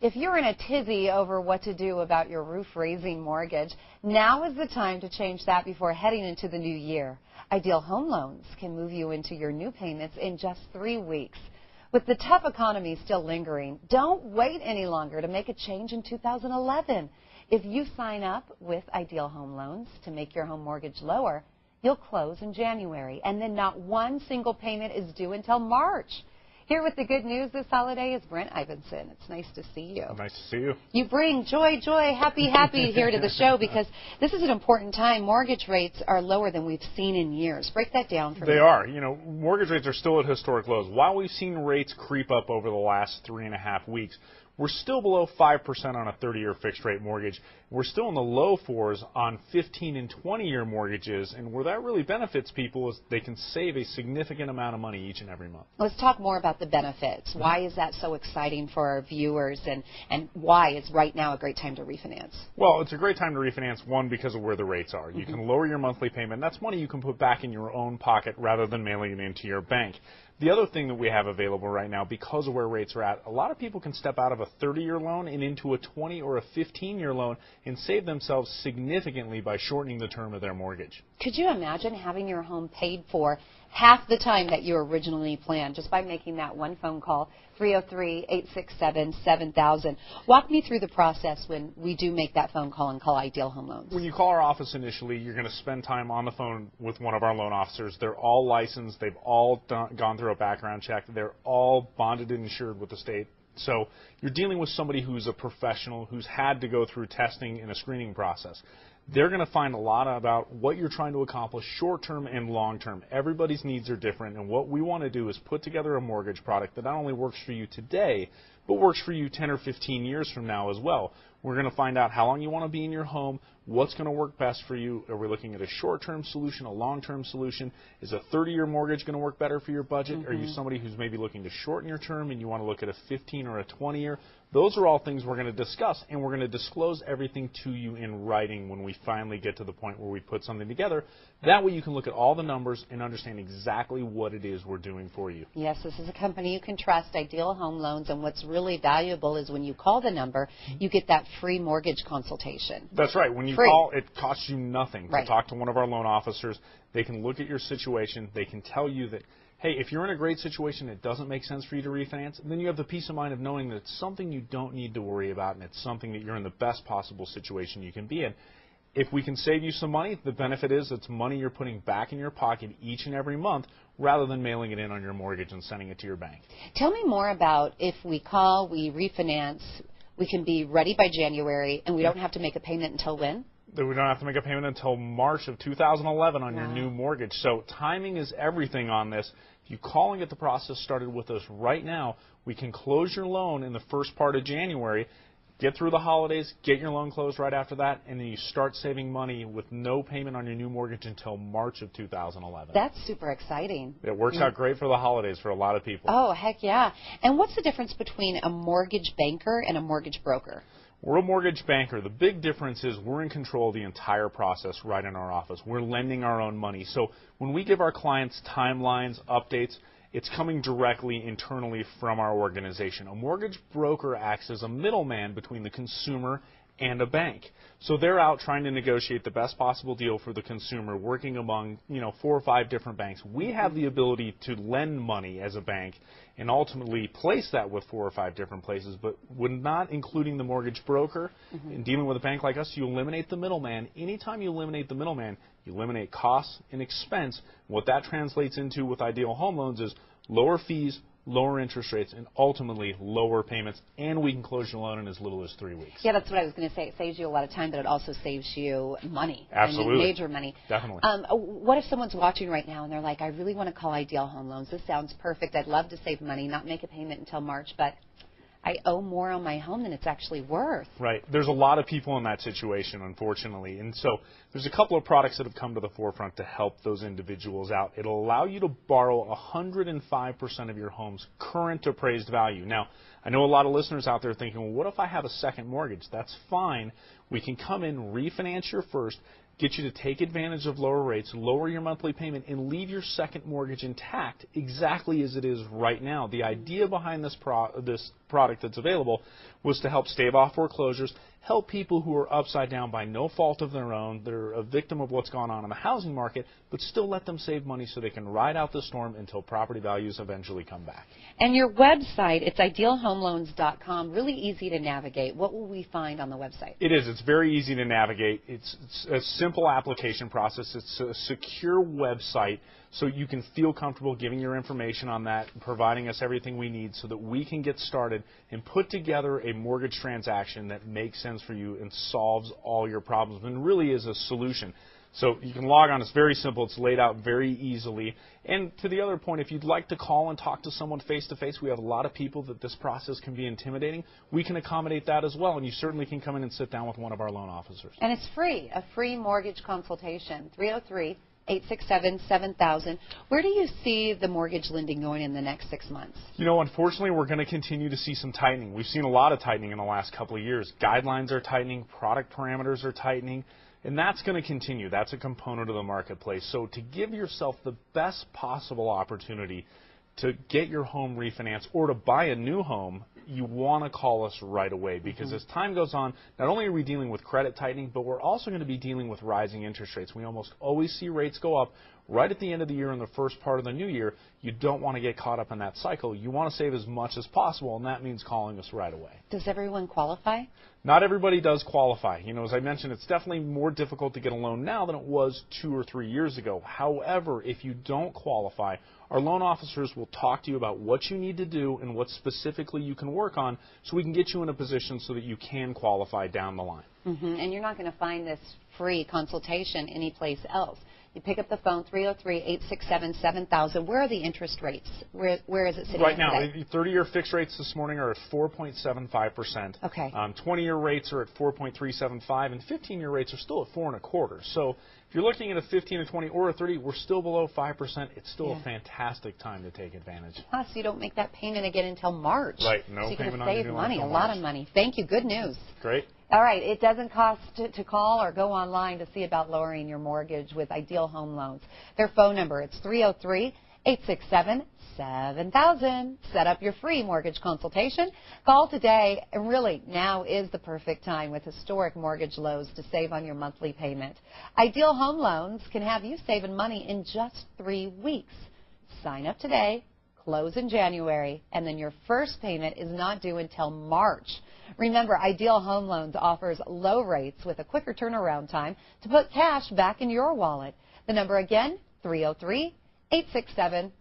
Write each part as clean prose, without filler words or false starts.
If you're in a tizzy over what to do about your roof-raising mortgage, now is the time to change that before heading into the new year. Ideal Home Loans can move you into your new payments in just 3 weeks. With the tough economy still lingering, don't wait any longer to make a change in 2011. If you sign up with Ideal Home Loans to make your home mortgage lower, you'll close in January, and then not one single payment is due until March. Here with the good news this holiday is Brent Ivinson. It's nice to see you. Nice to see you. You bring joy, happy here to the show because this is an important time. Mortgage rates are lower than we've seen in years. Break that down for me. They are. You know, mortgage rates are still at historic lows. While we've seen rates creep up over the last 3.5 weeks, we're still below 5% on a 30-year fixed-rate mortgage. We're still in the low 4s on 15- and 20-year mortgages, and where that really benefits people is they can save a significant amount of money each and every month. Let's talk more about the benefits. Why is that so exciting for our viewers, and why is right now a great time to refinance? Well, it's a great time to refinance, one, because of where the rates are. You can lower your monthly payment. That's money you can put back in your own pocket rather than mailing it into your bank. The other thing that we have available right now, because of where rates are at, a lot of people can step out of a 30-year loan and into a 20 or a 15-year loan and save themselves significantly by shortening the term of their mortgage. Could you imagine having your home paid for half the time that you originally planned just by making that one phone call, 303-867-7000? Walk me through the process when we do make that phone call and call Ideal Home Loans. When you call our office initially, you're going to spend time on the phone with one of our loan officers. They're all licensed. They've all gone through a background check. They're all bonded and insured with the state. So you're dealing with somebody who's a professional, who's had to go through testing and a screening process. They're going to find a lot about what you're trying to accomplish short-term and long-term. Everybody's needs are different, and what we want to do is put together a mortgage product that not only works for you today, but works for you 10 or 15 years from now as well. We're going to find out how long you want to be in your home, what's going to work best for you. Are we looking at a short-term solution, a long-term solution? Is a 30-year mortgage going to work better for your budget? Are you somebody who's maybe looking to shorten your term and you want to look at a 15 or a 20-year? Those are all things we're going to discuss, and we're going to disclose everything to you in writing when we finally get to the point where we put something together. That way you can look at all the numbers and understand exactly what it is we're doing for you. Yes, this is a company you can trust, Ideal Home Loans, and what's really valuable is when you call the number, you get that free mortgage consultation. That's right. When you call, it costs you nothing to talk to one of our loan officers. They can look at your situation. They can tell you that, hey, if you're in a great situation, it doesn't make sense for you to refinance, then you have the peace of mind of knowing that it's something you don't need to worry about and it's something that you're in the best possible situation you can be in. If we can save you some money, the benefit is it's money you're putting back in your pocket each and every month rather than mailing it in on your mortgage and sending it to your bank. Tell me more about if we call, we refinance, we can be ready by January, and we don't have to make a payment until when? We don't have to make a payment until March of 2011 on your new mortgage. So timing is everything on this. If you call and get the process started with us right now, we can close your loan in the first part of January, get through the holidays, get your loan closed right after that, and then you start saving money with no payment on your new mortgage until March of 2011. That's super exciting. It works out great for the holidays for a lot of people. Oh, heck yeah. And what's the difference between a mortgage banker and a mortgage broker? We're a mortgage banker. The big difference is we're in control of the entire process right in our office. We're lending our own money. So when we give our clients timelines, updates, it's coming directly internally from our organization. A mortgage broker acts as a middleman between the consumer and a bank. So they're out trying to negotiate the best possible deal for the consumer, working among 4 or 5 different banks. We have the ability to lend money as a bank and ultimately place that with 4 or 5 different places, but when not including the mortgage broker and dealing with a bank like us, you eliminate the middleman. Anytime you eliminate the middleman, you eliminate costs and expense. What that translates into with Ideal Home Loans is lower fees, lower interest rates, and ultimately lower payments, and we can close your loan in as little as 3 weeks. Yeah, that's what I was going to say. It saves you a lot of time, but it also saves you money. Absolutely. I mean, major money. Definitely. What if someone's watching right now and they're like, I really want to call Ideal Home Loans. This sounds perfect. I'd love to save money, not make a payment until March, but I owe more on my home than it's actually worth. Right. There's a lot of people in that situation, unfortunately. And so there's a couple of products that have come to the forefront to help those individuals out. It'll allow you to borrow 105% of your home's current appraised value. Now, I know a lot of listeners out there thinking, well, what if I have a second mortgage? That's fine. We can come in, refinance your first, get you to take advantage of lower rates, lower your monthly payment, and leave your second mortgage intact exactly as it is right now. The idea behind this product that's available, was to help stave off foreclosures, help people who are upside down by no fault of their own, they're a victim of what's gone on in the housing market, but still let them save money so they can ride out the storm until property values eventually come back. And your website, it's idealhomeloans.com, really easy to navigate. What will we find on the website? It is. It's very easy to navigate. It's a simple application process. It's a secure website, so you can feel comfortable giving your information on that, providing us everything we need so that we can get started and put together a mortgage transaction that makes sense for you and solves all your problems and really is a solution. So you can log on. It's very simple. It's laid out very easily. And to the other point, if you'd like to call and talk to someone face-to-face, we have a lot of people that this process can be intimidating. We can accommodate that as well, and you certainly can come in and sit down with one of our loan officers. And it's free, a free mortgage consultation, 303-867-7000. Where do you see the mortgage lending going in the next 6 months? You know, unfortunately, we're going to continue to see some tightening. We've seen a lot of tightening in the last couple of years. Guidelines are tightening, product parameters are tightening. And that's going to continue. That's a component of the marketplace. So to give yourself the best possible opportunity to get your home refinanced or to buy a new home, you want to call us right away because as time goes on, not only are we dealing with credit tightening, but we're also going to be dealing with rising interest rates. We almost always see rates go up right at the end of the year and the first part of the new year. You don't want to get caught up in that cycle. You want to save as much as possible, and that means calling us right away. Does everyone qualify? Not everybody does qualify. You know, as I mentioned, it's definitely more difficult to get a loan now than it was 2 or 3 years ago. However, if you don't qualify, our loan officers will talk to you about what you need to do and what specifically you can work on so we can get you in a position so that you can qualify down the line. And you're not going to find this free consultation anyplace else. You pick up the phone, 303-867-7000. Where are the interest rates? Where is it sitting right now? Today? 30-year fixed rates this morning are at 4.75%. Okay. 20-year rates are at 4.375, and 15-year rates are still at 4.25. So if you're looking at a 15, a 20, or a 30, we're still below 5%. It's still a fantastic time to take advantage. Plus, you don't make that payment again until March. Right. No so you're payment going to save money, a lot of money. Thank you. Good news. Great. All right, it doesn't cost to call or go online to see about lowering your mortgage with Ideal Home Loans. Their phone number, it's 303-867-7000. Set up your free mortgage consultation. Call today, and really, now is the perfect time with historic mortgage lows to save on your monthly payment. Ideal Home Loans can have you saving money in just 3 weeks. Sign up today, close in January, and then your first payment is not due until March. Remember, Ideal Home Loans offers low rates with a quicker turnaround time to put cash back in your wallet. The number again, 303-867-7000.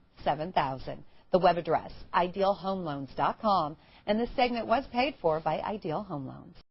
The web address, idealhomeloans.com. And this segment was paid for by Ideal Home Loans.